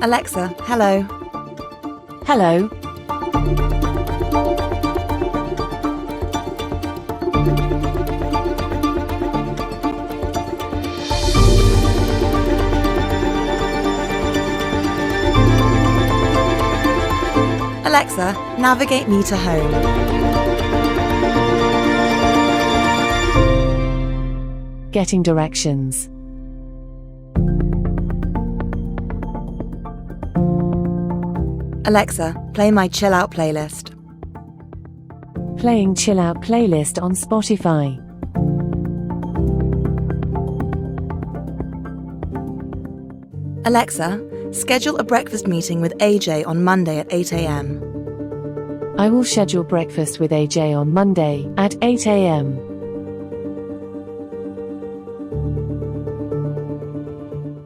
Alexa, hello. Hello. Alexa, navigate me to home. Getting directions. Alexa, play my chill out playlist. Playing chill out playlist on Spotify. Alexa, schedule a breakfast meeting with AJ on Monday at 8 a.m. I will schedule breakfast with AJ on Monday at 8 a.m.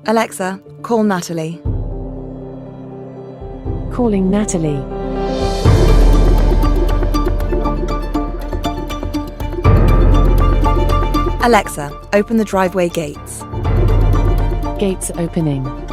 Alexa, call Natalie. Calling Natalie. Alexa, open the driveway gates. Gates opening.